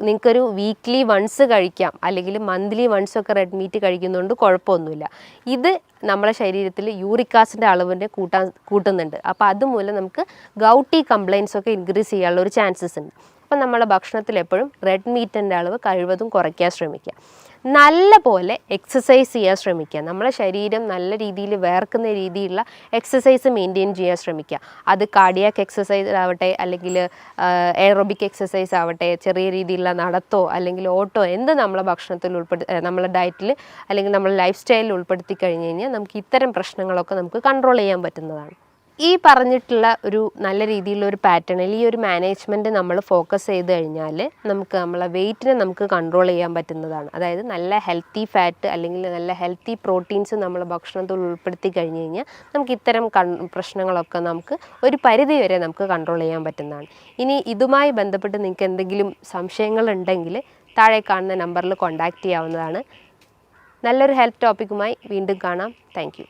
നിങ്ങൾക്കൊരു വീക്ക്ലി വൺസ് കഴിക്കാം, അല്ലെങ്കിൽ മന്ത്ലി വൺസ് ഒക്കെ റെഡ് മീറ്റ് കഴിക്കുന്നതുകൊണ്ട് കുഴപ്പമൊന്നുമില്ല. ഇത് നമ്മളെ ശരീരത്തിൽ യൂറിക് ആസിഡിൻ്റെ അളവിൻ്റെ കൂട്ടുന്നുണ്ട്. അപ്പോൾ അതുമൂലം നമുക്ക് ഗൗട്ടി കംപ്ലയിൻസ് ഒക്കെ ഇൻക്രീസ് ചെയ്യാനുള്ള ഒരു ചാൻസസ് ഉണ്ട്. അപ്പം നമ്മളെ ഭക്ഷണത്തിൽ എപ്പോഴും റെഡ് മീറ്റിൻ്റെ അളവ് കഴിവതും കുറയ്ക്കാൻ ശ്രമിക്കുക. നല്ല പോലെ എക്സസൈസ് ചെയ്യാൻ ശ്രമിക്കുക. നമ്മളെ ശരീരം നല്ല രീതിയിൽ വേർക്കുന്ന രീതിയിലുള്ള എക്സസൈസ് മെയിൻറ്റെയിൻ ചെയ്യാൻ ശ്രമിക്കുക. അത് കാർഡിയാക് എക്സസൈസ് ആവട്ടെ, അല്ലെങ്കിൽ എയറോബിക് എക്സസൈസ് ആവട്ടെ, ചെറിയ രീതിയിലുള്ള നടത്തോ അല്ലെങ്കിൽ ഓട്ടോ എന്ത് നമ്മളെ ഭക്ഷണത്തിൽ നമ്മളെ ഡയറ്റിൽ അല്ലെങ്കിൽ നമ്മളെ ലൈഫ് സ്റ്റൈലിൽ ഉൾപ്പെടുത്തി കഴിഞ്ഞ് കഴിഞ്ഞാൽ നമുക്ക് ഇത്തരം പ്രശ്നങ്ങളൊക്കെ നമുക്ക് കൺട്രോൾ ചെയ്യാൻ പറ്റുന്നതാണ്. ഈ പറഞ്ഞിട്ടുള്ള ഒരു നല്ല രീതിയിലുള്ള ഒരു പാറ്റേണിൽ ഈ ഒരു മാനേജ്മെൻറ്റ് നമ്മൾ ഫോക്കസ് ചെയ്ത് കഴിഞ്ഞാൽ നമുക്ക് നമ്മളെ വെയിറ്റിനെ നമുക്ക് കൺട്രോൾ ചെയ്യാൻ പറ്റുന്നതാണ്. അതായത് നല്ല ഹെൽത്തി ഫാറ്റ് അല്ലെങ്കിൽ നല്ല ഹെൽത്തി പ്രോട്ടീൻസ് നമ്മൾ ഭക്ഷണത്തിൽ ഉൾപ്പെടുത്തി കഴിഞ്ഞ് കഴിഞ്ഞാൽ നമുക്ക് ഇത്തരം പ്രശ്നങ്ങളൊക്കെ നമുക്ക് ഒരു പരിധി വരെ നമുക്ക് കൺട്രോൾ ചെയ്യാൻ പറ്റുന്നതാണ്. ഇനി ഇതുമായി ബന്ധപ്പെട്ട് നിങ്ങൾക്ക് എന്തെങ്കിലും സംശയങ്ങളുണ്ടെങ്കിൽ താഴെ കാണുന്ന നമ്പറിൽ കോൺടാക്റ്റ് ചെയ്യാവുന്നതാണ്. നല്ലൊരു ഹെൽത്ത് ടോപ്പിക്കുമായി വീണ്ടും കാണാം. താങ്ക്